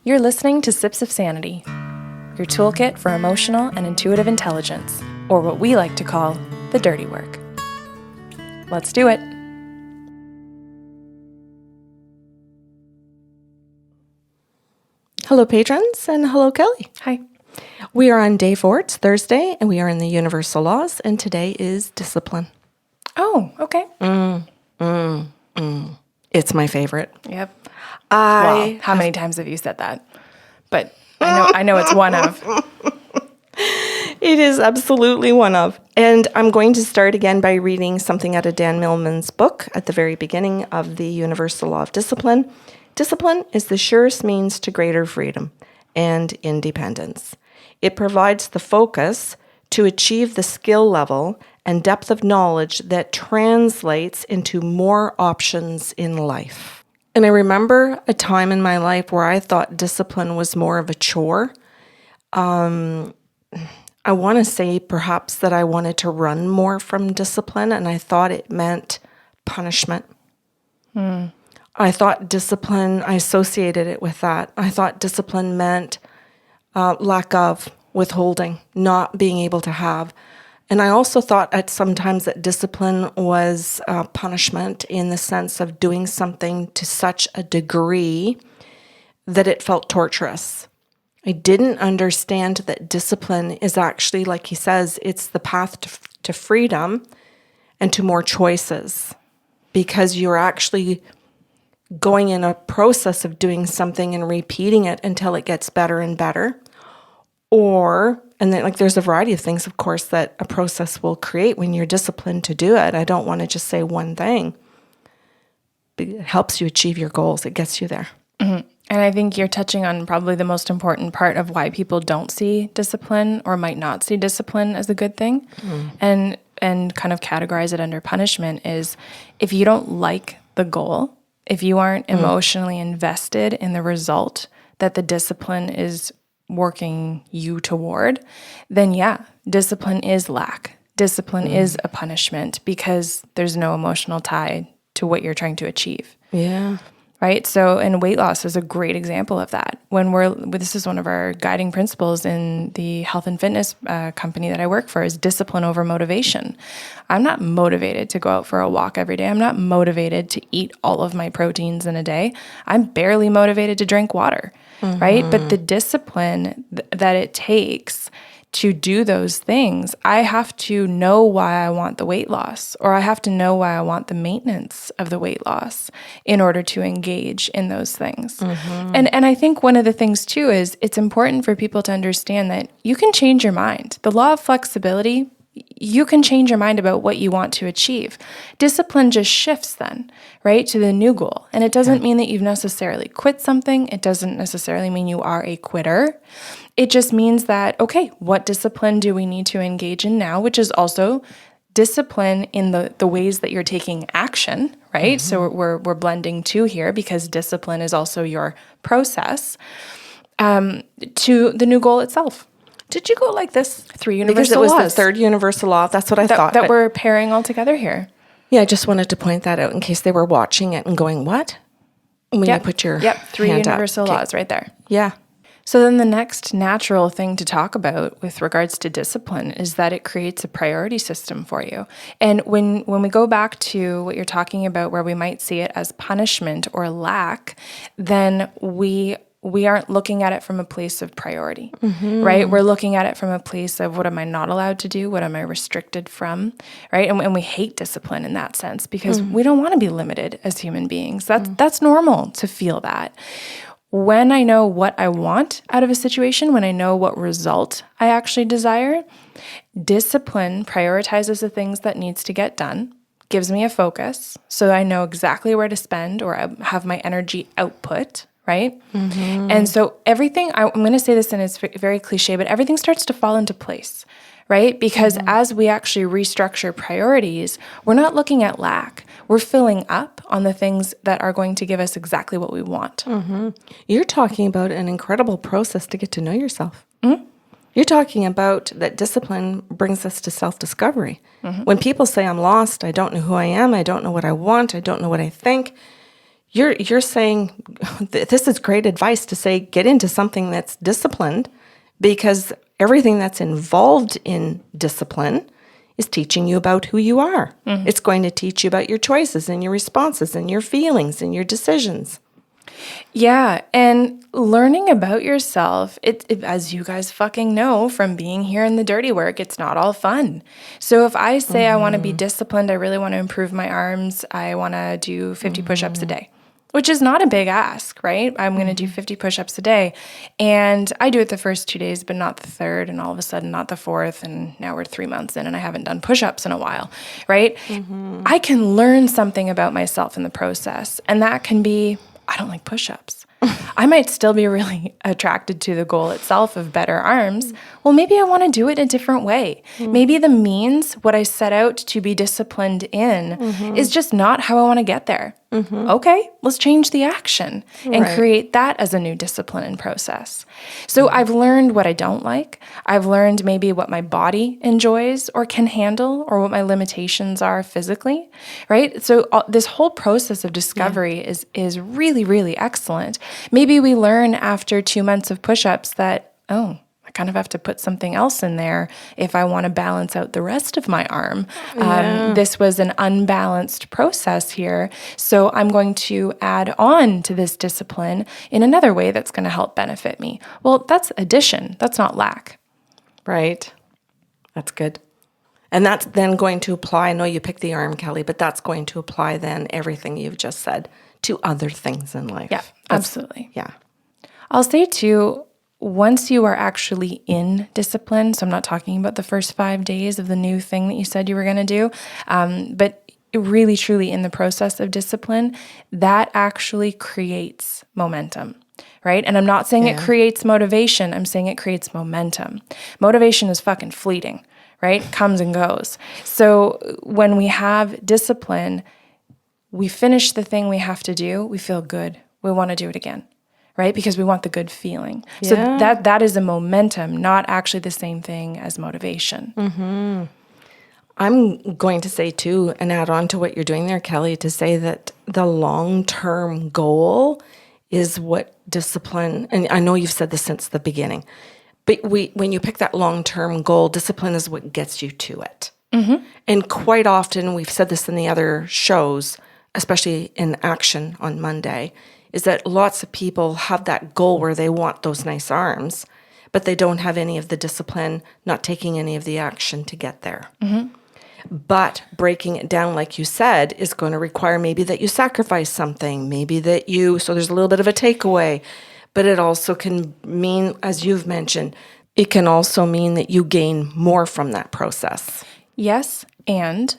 You're listening to Sips of Sanity, your toolkit for emotional and intuitive intelligence, or what we like to call the dirty work. Let's do it. Hello, patrons, and hello, Kelly. Hi. We are on day 4. It's Thursday, and we are in the universal laws, and today is discipline. Oh, okay. It's my favorite. Yep. How many times have you said that? But I know it's one of. It is absolutely one of. And I'm going to start again by reading something out of Dan Millman's book at the very beginning of the Universal Law of Discipline. Discipline is the surest means to greater freedom and independence. It provides the focus to achieve the skill level and depth of knowledge that translates into more options in life. And I remember a time in my life where I thought discipline was more of a chore. I want to say perhaps that I wanted to run more from discipline, and I thought it meant punishment. I thought discipline, I associated it with that. I thought discipline meant lack of, withholding, not being able to have. And I also thought at sometimes that discipline was punishment in the sense of doing something to such a degree that it felt torturous. I didn't understand that discipline is actually, like he says, it's the path to freedom and to more choices, because you're actually going in a process of doing something and repeating it until it gets better and better. And then there's a variety of things, of course, that a process will create when you're disciplined to do it. I don't want to just say one thing. It helps you achieve your goals. It gets you there. Mm-hmm. And I think you're touching on probably the most important part of why people don't see discipline or might not see discipline as a good thing, and kind of categorize it under punishment is if you don't like the goal, if you aren't emotionally invested in the result that the discipline is working you toward, then discipline is lack. Discipline is a punishment because there's no emotional tie to what you're trying to achieve. Yeah. Right? So, and weight loss is a great example of that. This is one of our guiding principles in the health and fitness company that I work for is discipline over motivation. I'm not motivated to go out for a walk every day. I'm not motivated to eat all of my proteins in a day. I'm barely motivated to drink water, right? But the discipline that it takes to do those things, I have to know why I want the weight loss, or I have to know why I want the maintenance of the weight loss in order to engage in those things. And I think one of the things too is it's important for people to understand that you can change your mind. The law of flexibility, you can change your mind about what you want to achieve. Discipline just shifts then, right, to the new goal. And it doesn't mean that you've necessarily quit something. It doesn't necessarily mean you are a quitter. It just means that, okay, what discipline do we need to engage in now, which is also discipline in the ways that you're taking action, right? So we're blending two here because discipline is also your process to the new goal itself. Did you go like this? 3 universal laws. Because it was the third universal law. That's what I thought. That we're pairing all together here. Yeah, I just wanted to point that out in case they were watching it and going, what? When you put your 3 hand universal up. laws right there. Yeah. So then the next natural thing to talk about with regards to discipline is that it creates a priority system for you. And when we go back to what you're talking about where we might see it as punishment or lack, then we aren't looking at it from a place of priority, right? We're looking at it from a place of what am I not allowed to do? What am I restricted from, right? And we hate discipline in that sense because we don't want to be limited as human beings. That's normal to feel that. When I know what I want out of a situation, when I know what result I actually desire, discipline prioritizes the things that needs to get done, gives me a focus so I know exactly where to spend or I have my energy output, right? And so everything, I'm going to say this and it's very cliche, but everything starts to fall into place, right? Because as we actually restructure priorities, we're not looking at lack. We're filling up on the things that are going to give us exactly what we want. You're talking about an incredible process to get to know yourself. You're talking about that discipline brings us to self-discovery. When people say, I'm lost, I don't know who I am, I don't know what I want, I don't know what I think, You're saying this is great advice to say get into something that's disciplined, because everything that's involved in discipline is teaching you about who you are. It's going to teach you about your choices and your responses and your feelings and your decisions. Yeah, and learning about yourself, as you guys fucking know from being here in the dirty work, it's not all fun. So if I say I want to be disciplined, I really want to improve my arms, I want to do 50 push-ups a day, which is not a big ask, right? I'm going to do 50 push-ups a day, and I do it the first 2 days, but not the third, and all of a sudden not the fourth, and now we're 3 months in, and I haven't done push-ups in a while, right? I can learn something about myself in the process, and that can be, I don't like push-ups. I might still be really attracted to the goal itself of better arms. Well, maybe I want to do it a different way. Maybe the means, what I set out to be disciplined in, is just not how I want to get there. Okay, let's change the action and create that as a new discipline and process. So I've learned what I don't like. I've learned maybe what my body enjoys or can handle, or what my limitations are physically, right? So this whole process of discovery is really, really excellent. Maybe we learn after 2 months of push-ups that, oh, I kind of have to put something else in there if I want to balance out the rest of my arm. This was an unbalanced process here, so I'm going to add on to this discipline in another way that's going to help benefit me. Well, that's addition. That's not lack. Right. That's good. And that's then going to apply, I know you picked the arm, Kelly, but that's going to apply then everything you've just said to other things in life. Yeah, absolutely. Yeah. I'll say too, once you are actually in discipline, so I'm not talking about the first 5 days of the new thing that you said you were going to do, but really truly in the process of discipline, that actually creates momentum, right? And I'm not saying it creates motivation. I'm saying it creates momentum. Motivation is fucking fleeting, right? Comes and goes. So when we have discipline, we finish the thing we have to do, we feel good. We want to do it again, right? Because we want the good feeling. So that is a momentum, not actually the same thing as motivation. I'm going to say too, and add on to what you're doing there, Kelly, to say that the long-term goal is what discipline, and I know you've said this since the beginning, but when you pick that long-term goal, discipline is what gets you to it. And quite often, we've said this in the other shows, especially in Action on Monday, is that lots of people have that goal where they want those nice arms, but they don't have any of the discipline, not taking any of the action to get there. But breaking it down, like you said, is going to require maybe that you sacrifice something, maybe that so there's a little bit of a takeaway, but it also can mean, as you've mentioned, it can also mean that you gain more from that process. Yes, and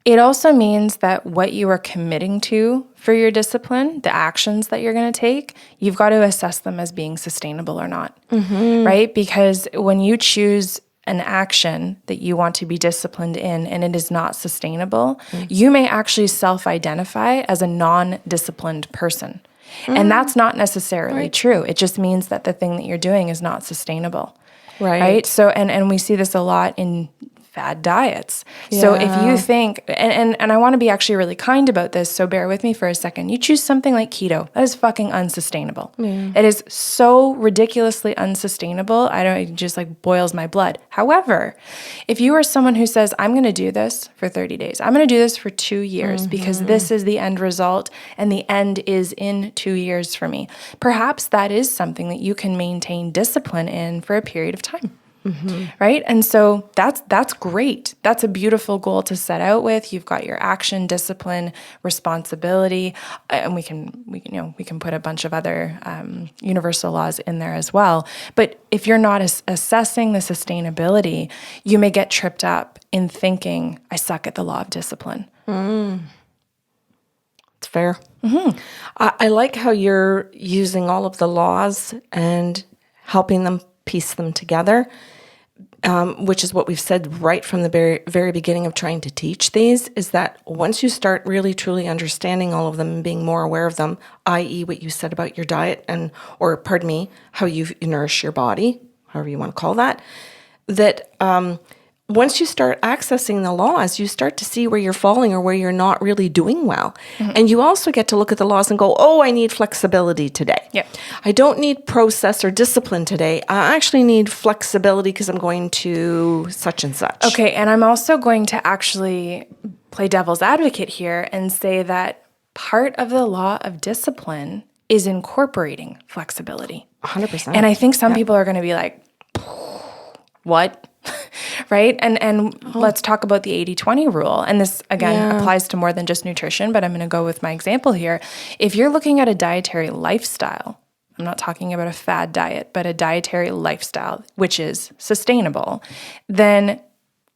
it also means that what you are committing to for your discipline, the actions that you're going to take, you've got to assess them as being sustainable or not, right? Because when you choose an action that you want to be disciplined in and it is not sustainable, you may actually self-identify as a non-disciplined person. And that's not necessarily true. It just means that the thing that you're doing is not sustainable. Right? So, and we see this a lot in fad diets. So if you think, and I want to be actually really kind about this, so bear with me for a second. You choose something like keto, that is fucking unsustainable. It is so ridiculously unsustainable. It just like boils my blood. However, if you are someone who says, I'm going to do this for 30 days, I'm going to do this for 2 years because this is the end result and the end is in 2 years for me, perhaps that is something that you can maintain discipline in for a period of time. Right? And so that's great. That's a beautiful goal to set out with. You've got your action, discipline, responsibility, and we can put a bunch of other universal laws in there as well. But if you're not assessing the sustainability, you may get tripped up in thinking, I suck at the law of discipline. It's fair. I like how you're using all of the laws and helping them piece them together, which is what we've said right from the very, very beginning of trying to teach these, is that once you start really, truly understanding all of them and being more aware of them, i.e. what you said about your diet how you nourish your body, however you want to call that once you start accessing the laws, you start to see where you're falling or where you're not really doing well. And you also get to look at the laws and go, oh, I need flexibility today. Yeah. I don't need process or discipline today. I actually need flexibility because I'm going to such and such. Okay, and I'm also going to actually play devil's advocate here and say that part of the law of discipline is incorporating flexibility. 100%. And I think some people are going to be like, what? Right? And let's talk about the 80-20 rule. And this, again, applies to more than just nutrition, but I'm going to go with my example here. If you're looking at a dietary lifestyle, I'm not talking about a fad diet, but a dietary lifestyle, which is sustainable, then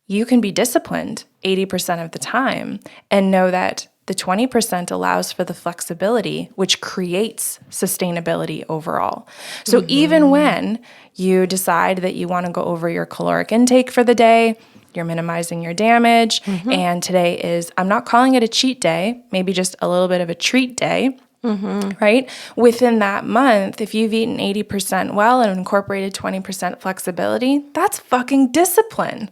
you can be disciplined 80% of the time and know that the 20% allows for the flexibility, which creates sustainability overall. So even when you decide that you want to go over your caloric intake for the day, you're minimizing your damage, and today is, I'm not calling it a cheat day, maybe just a little bit of a treat day, right? Within that month, if you've eaten 80% well and incorporated 20% flexibility, that's fucking discipline.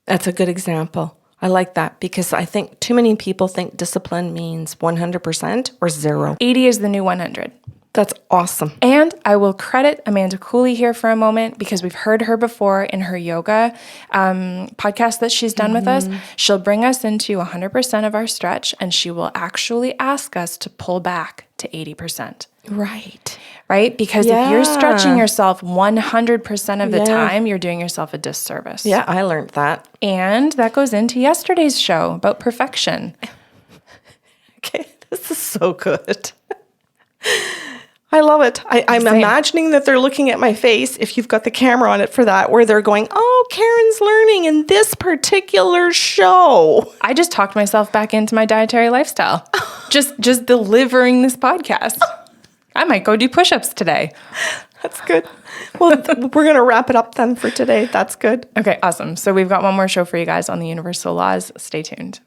That's a good example. I like that because I think too many people think discipline means 100% or 0. 80 is the new 100. That's awesome. And I will credit Amanda Cooley here for a moment because we've heard her before in her yoga podcast that she's done with us. She'll bring us into 100% of our stretch and she will actually ask us to pull back to 80%. Right? Because if you're stretching yourself 100% of the time, you're doing yourself a disservice. Yeah, I learned that. And that goes into yesterday's show about perfection. Okay, this is so good. I love it. I'm imagining that they're looking at my face, if you've got the camera on it for that, where they're going, oh, Karen's learning in this particular show. I just talked myself back into my dietary lifestyle. just delivering this podcast. I might go do push-ups today. That's good. Well, we're going to wrap it up then for today. That's good. Okay, awesome. So we've got one more show for you guys on the universal laws. Stay tuned.